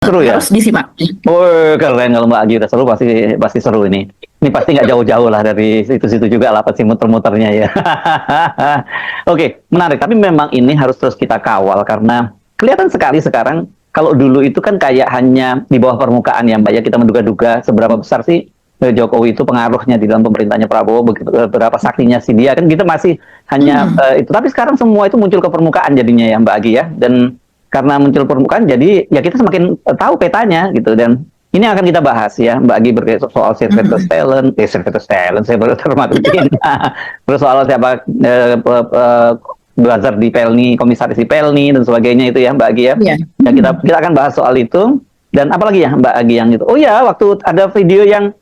Seru ya? harus disimak. Oh, keren kalau Mbak Agi udah seru, pasti pasti seru ini. Ini pasti nggak jauh-jauh lah dari situ-situ juga lah pasti muter-muternya ya. Oke, menarik. Tapi memang ini harus terus kita kawal karena kelihatan sekali sekarang kalau dulu itu kan kayak hanya di bawah permukaan ya Mbak ya, kita menduga-duga seberapa besar sih Jokowi itu pengaruhnya di dalam pemerintahnya Prabowo, berapa saktinya sih dia kan, kita masih hanya itu. Tapi sekarang semua itu muncul ke permukaan jadinya ya Mbak Agi ya, dan karena muncul permukaan jadi ya kita semakin tahu petanya gitu. Dan ini akan kita bahas ya Mbak Agi berkait soal Sylvester Stallone, saya baru termatukin. Terus soal siapa buzzer di Pelni, komisaris di Pelni dan sebagainya itu ya Mbak Agi ya. Iya. Ya kita akan bahas soal itu. Dan apalagi ya Mbak Agi yang itu. Oh ya, waktu ada video yang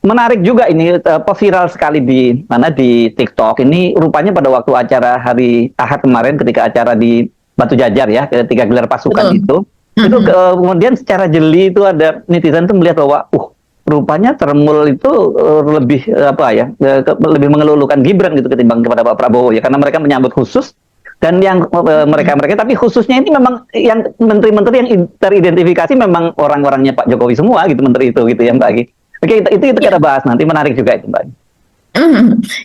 menarik juga ini, viral sekali di mana di TikTok. Ini rupanya pada waktu acara hari Ahad kemarin ketika acara di Batu Jajar ya, ketika gelar pasukan itu kemudian secara jeli itu ada netizen tuh melihat bahwa rupanya Termul itu lebih lebih mengelulukan Gibran gitu ketimbang kepada Pak Prabowo ya, karena mereka menyambut khusus. Dan yang mereka tapi khususnya ini memang yang menteri-menteri yang teridentifikasi memang orang-orangnya Pak Jokowi semua gitu, menteri itu gitu ya Mbak Agi. Oke, itu kita bahas nanti, menarik juga itu Mbak.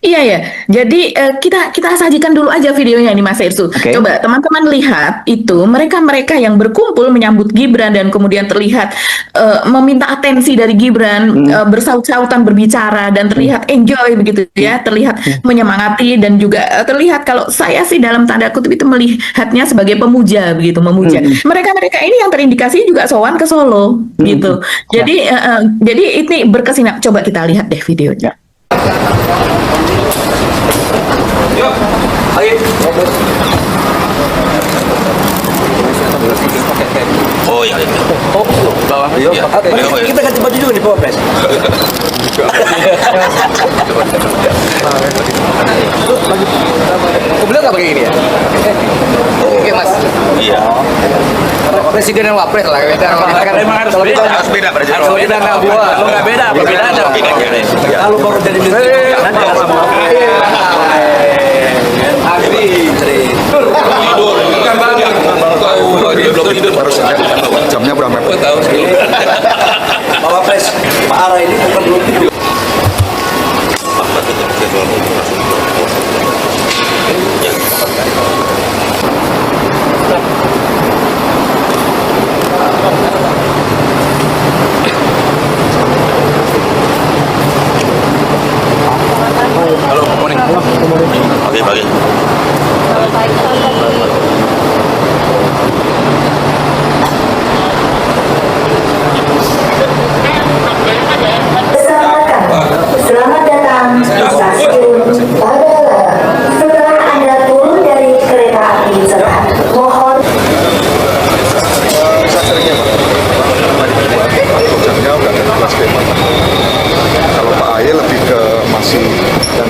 Iya ya, jadi kita sajikan dulu aja videonya ini Mas Irsu. Coba teman-teman lihat itu mereka yang berkumpul menyambut Gibran dan kemudian terlihat meminta atensi dari Gibran, bersaut-sautan berbicara dan terlihat enjoy begitu ya, terlihat menyemangati dan juga terlihat kalau saya sih dalam tanda kutip itu melihatnya sebagai pemuja begitu, memuja. Mereka ini yang terindikasi juga sowan ke Solo gitu. Jadi ini berkesinap. Coba kita lihat deh videonya. Yuk, ayo. Oh iya. Oh, bawah. Iya. Kita ganti baju juga nih Pak Pres. Kau bilang nggak pakai ini ya? Oke Mas. Iya. Presiden dan Wapres lah. Memang harus beda. Harus beda. Kalau kita nggak buat, kalau nggak beda, perbedaannya. Kalau baru jadi menteri, nanti nggak sama. Tidur. Bukan bangun. Belum tidur baru saja. Jamnya berapa? Tahu. Pak Wapres, Pak Ara ini bukan belum tidur. Halo, morning. Oke, pagi. Selamat datang di stasiun Badalara. Setelah Anda turun dari kereta api mohon. Jamnya udah 13 km. Kalau Pak Aye lebih ke masih dan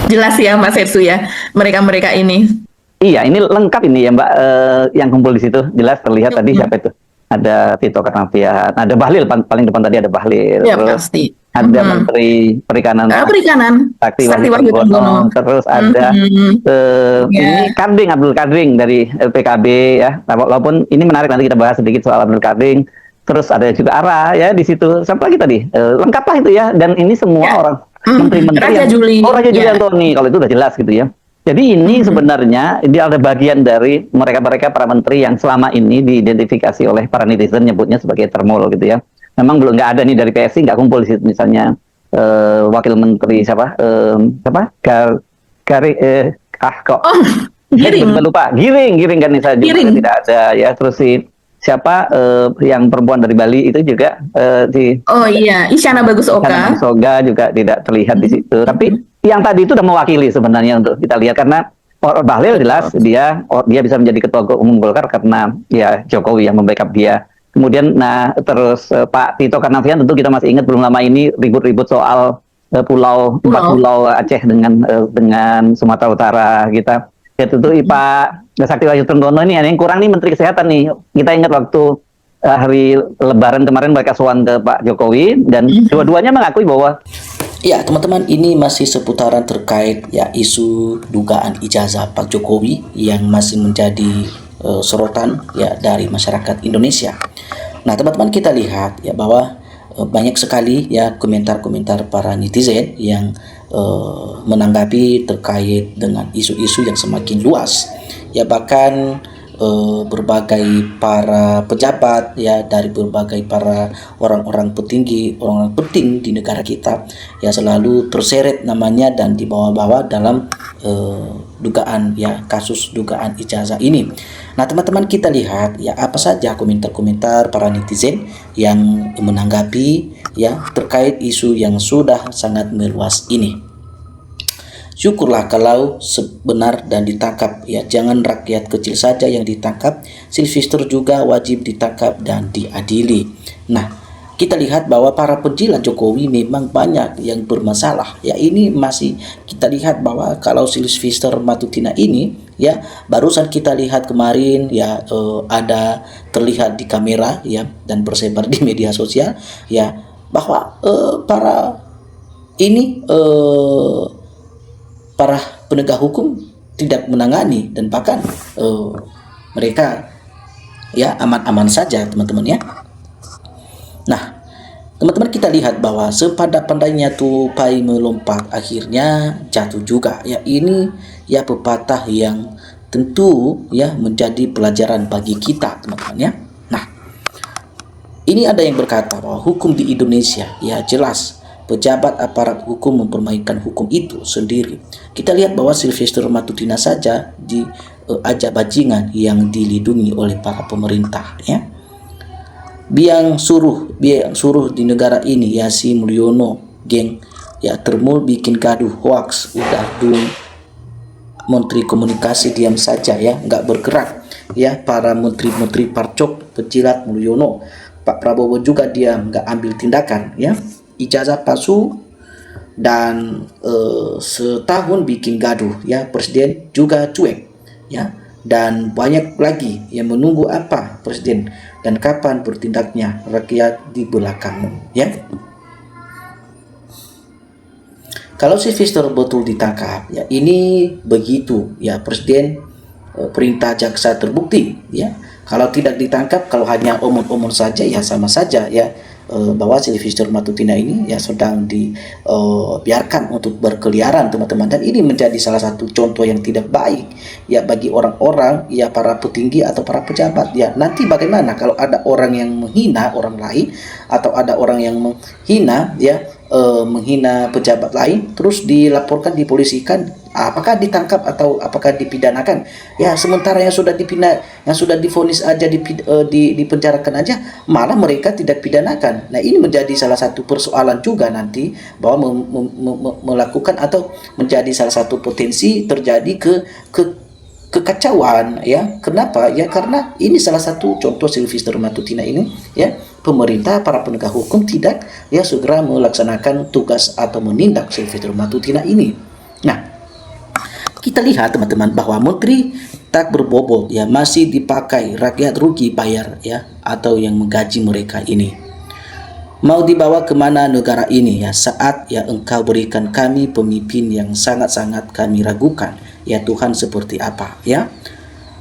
Jelas ya Mas Irsu ya, mereka ini. Iya, ini lengkap ini ya Mbak, yang kumpul di situ jelas terlihat tadi siapa itu? Ada Tito Karnavian, ada Bahlil paling depan tadi, ada Bahlil. Ya terus pasti. ada Menteri Perikanan. Sakti Wahyu, terus ada ini Abdul Kadring dari LPKB ya. Walaupun ini menarik, nanti kita bahas sedikit soal Abdul Kadring. terus ada juga ARA ya di situ. Siapa lagi tadi? Lengkap lah itu ya. Dan ini semua Ya. orang menteri-menteri Raja yang Juli. Raja Juli Ya. Antoni, kalau itu udah jelas gitu ya. Jadi ini sebenarnya dia ada bagian dari mereka-mereka para menteri yang selama ini diidentifikasi oleh para netizen nyebutnya sebagai termol gitu ya. Memang belum nggak ada nih dari PSI nggak kumpul di situ misalnya wakil menteri siapa kok Oh, Giring. lupa Giring kan nih saya juga Giring. tidak ada ya. Terus si siapa yang perempuan dari Bali itu juga si Oh iya, Isyana Bagus Isyana Oka. Soga juga tidak terlihat di situ. Tapi yang tadi itu udah mewakili sebenarnya untuk kita lihat karena Bahlil jelas dia bisa menjadi ketua umum Golkar karena ya Jokowi yang membackup dia. Kemudian terus Pak Tito Karnavian tentu kita masih ingat belum lama ini ribut-ribut soal empat pulau Aceh dengan Sumatera Utara kita. Ya tentu Pak Sakti Wahyu Trenggono ini yang kurang nih Menteri Kesehatan nih. Kita ingat waktu hari Lebaran kemarin mereka sowan ke Pak Jokowi dan dua-duanya mengakui bahwa ya teman-teman, ini masih seputaran terkait ya isu dugaan ijazah Pak Jokowi yang masih menjadi sorotan ya dari masyarakat Indonesia. Nah teman-teman, kita lihat ya bahwa banyak sekali ya komentar-komentar para netizen yang menanggapi terkait dengan isu-isu yang semakin luas ya, bahkan berbagai para pejabat ya dari berbagai para orang-orang petinggi, orang-orang penting di negara kita ya selalu terseret namanya dan dibawa-bawa dalam dugaan ya kasus dugaan ijazah ini. Nah teman-teman, kita lihat ya apa saja komentar-komentar para netizen yang menanggapi ya terkait isu yang sudah sangat meluas ini. Syukurlah kalau benar dan ditangkap ya, jangan rakyat kecil saja yang ditangkap, Sylvester juga wajib ditangkap dan diadili. Nah, kita lihat bahwa para penjilat Jokowi memang banyak yang bermasalah. Ya ini masih kita lihat bahwa kalau Sylvester Matutina ini ya barusan kita lihat kemarin ya ada terlihat di kamera ya dan bersebar di media sosial ya bahwa para penegak hukum tidak menangani dan bahkan mereka ya aman-aman saja teman-teman ya. Nah teman-teman, kita lihat bahwa sepandai-pandainya tupai melompat akhirnya jatuh juga ya. Ini ya pepatah yang tentu ya menjadi pelajaran bagi kita teman-teman ya. Nah ini ada yang berkata bahwa hukum di Indonesia ya jelas pejabat aparat hukum mempermainkan hukum itu sendiri. Kita lihat bahwa Sylvester Matutina saja diajak bajingan yang dilindungi oleh para pemerintah ya. Biang suruh di negara ini ya si Mulyono geng ya termul bikin gaduh hoax, udah dulu Menteri Komunikasi diam saja ya, nggak bergerak ya. Para menteri-menteri Parcok, Pejilat, Mulyono, Pak Prabowo juga diam, nggak ambil tindakan ya. Ijazah palsu dan setahun bikin gaduh ya, presiden juga cuek ya, dan banyak lagi yang menunggu apa presiden dan kapan bertindaknya, rakyat di belakangmu ya. Kalau Sylvester betul ditangkap ya, ini begitu ya, presiden perintah jaksa terbukti ya. Kalau tidak ditangkap, kalau hanya omong-omong saja ya sama saja ya, bahwa Sylvester Matutina ini ya sedang dibiarkan untuk berkeliaran teman-teman, dan ini menjadi salah satu contoh yang tidak baik ya bagi orang-orang ya para petinggi atau para pejabat ya. Nanti bagaimana kalau ada orang yang menghina orang lain atau ada orang yang menghina ya menghina pejabat lain terus dilaporkan, dipolisikan, apakah ditangkap atau apakah dipidanakan ya, sementara yang sudah divonis aja dipenjarakan aja malah mereka tidak pidanakan. Nah ini menjadi salah satu persoalan juga nanti bahwa melakukan atau menjadi salah satu potensi terjadi kekacauan ya. Kenapa ya? Karena ini salah satu contoh Sylvester Matutina ini ya, pemerintah, para penegak hukum tidak ya segera melaksanakan tugas atau menindak Sylvester Matutina ini. Nah kita lihat teman-teman bahwa menteri tak berbobot ya masih dipakai, rakyat rugi bayar ya, atau yang menggaji mereka ini. Mau dibawa kemana negara ini ya saat ya engkau berikan kami pemimpin yang sangat-sangat kami ragukan ya Tuhan, seperti apa ya.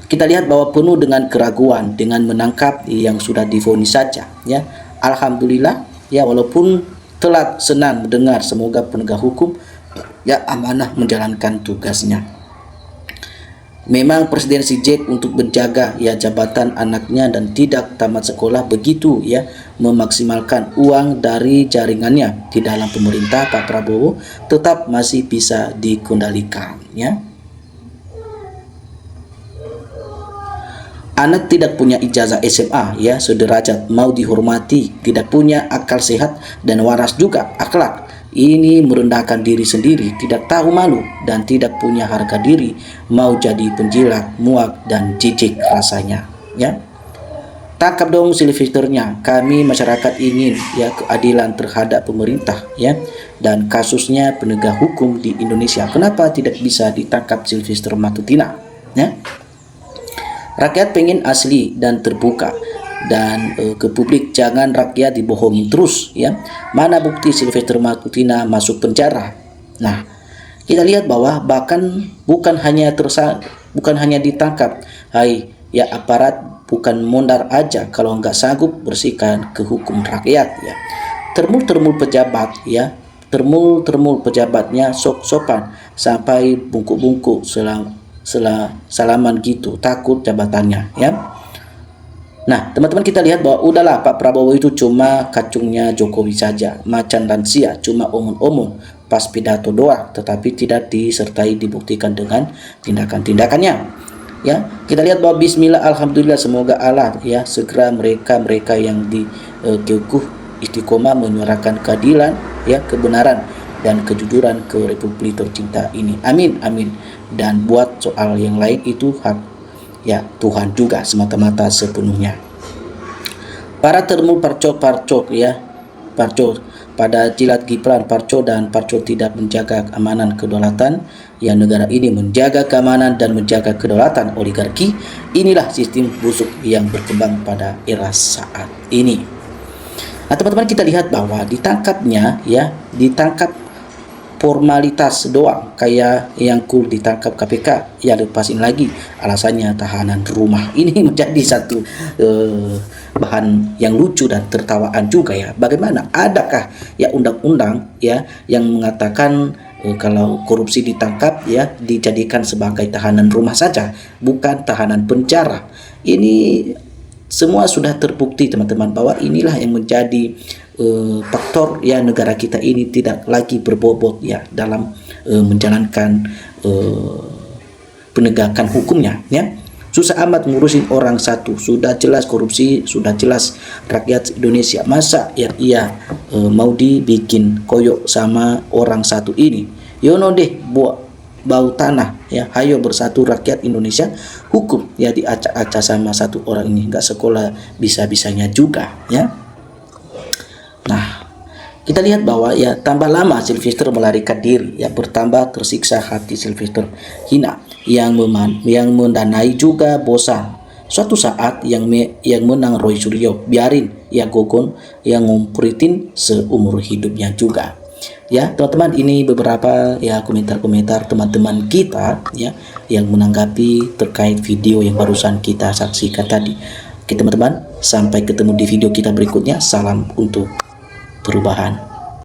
kita lihat bahwa penuh dengan keraguan dengan menangkap yang sudah divonis saja, ya. Alhamdulillah, ya, walaupun telat, senang mendengar, semoga penegak hukum ya amanah menjalankan tugasnya. Memang Presiden Xi Jinping untuk menjaga ya jabatan anaknya dan tidak tamat sekolah begitu ya memaksimalkan uang dari jaringannya di dalam pemerintah. Pak Prabowo tetap masih bisa dikendalikan, ya. Anak tidak punya ijazah SMA ya sederajat, mau dihormati, tidak punya akal sehat dan waras juga akhlak. Ini merendahkan diri sendiri, tidak tahu malu dan tidak punya harga diri, mau jadi penjilat, muak dan jijik rasanya, ya. Tangkap dong Sylvesternya. Kami masyarakat ingin ya keadilan terhadap pemerintah, ya, dan kasusnya penegak hukum di Indonesia. Kenapa tidak bisa ditangkap Sylvester Matutina, ya? Rakyat pengen asli dan terbuka dan ke publik, jangan rakyat dibohongi terus, ya. Mana bukti Sylvester Matutina masuk penjara? Nah, kita lihat bahwa bahkan bukan hanya ditangkap, hai ya aparat bukan mondar aja kalau nggak sanggup bersihkan ke hukum rakyat, ya. Termul pejabat, ya, termul pejabatnya sopan sampai bungkuk-bungkuk salaman gitu, takut jabatannya, ya. Nah, teman-teman, kita lihat bahwa udahlah Pak Prabowo itu cuma kacungnya Jokowi saja, macan lansia, cuma omong-omong pas pidato doang, tetapi tidak disertai dibuktikan dengan tindakan-tindakannya, ya. Kita lihat bahwa bismillah, alhamdulillah, semoga Allah ya segera mereka yang di keukuh istiqomah menyuarakan keadilan, ya, kebenaran dan kejujuran ke Republik tercinta ini. Amin, amin. Dan buat soal yang lain itu hak ya Tuhan juga semata-mata sepenuhnya. Para termul parco ya, parco pada jilat Gibran, parco dan parco tidak menjaga keamanan kedaulatan ya negara ini, menjaga keamanan dan menjaga kedaulatan oligarki. Inilah sistem busuk yang berkembang pada era saat ini. Nah, teman-teman, kita lihat bahwa ditangkapnya ya, ditangkap formalitas doang, kayak yang cool ditangkap KPK ya lepasin lagi, alasannya tahanan rumah. Ini menjadi satu bahan yang lucu dan tertawaan juga, ya. Bagaimana, adakah ya undang-undang ya yang mengatakan kalau korupsi ditangkap ya dijadikan sebagai tahanan rumah saja, bukan tahanan penjara? Ini semua sudah terbukti, teman-teman, bahwa inilah yang menjadi faktor ya negara kita ini tidak lagi berbobot ya dalam menjalankan penegakan hukumnya, ya. Susah amat ngurusin orang satu, sudah jelas korupsi, sudah jelas rakyat Indonesia, masa ya ia mau dibikin koyok sama orang satu ini. Yono deh buat bau tanah, ya, hayo bersatu rakyat Indonesia, hukum ya diacak-acak sama satu orang ini, nggak sekolah bisa-bisanya juga, ya. Nah, kita lihat bahwa ya tambah lama Sylvester melarikan diri, ya bertambah tersiksa hati Sylvester hina yang mendanai juga bosan. Suatu saat yang menang Roy Suryo, biarin ya Gogon yang ngumpritin seumur hidupnya juga. Ya, teman-teman, ini beberapa ya komentar-komentar teman-teman kita ya yang menanggapi terkait video yang barusan kita saksikan tadi. Oke, teman-teman, sampai ketemu di video kita berikutnya. Salam untuk perubahan.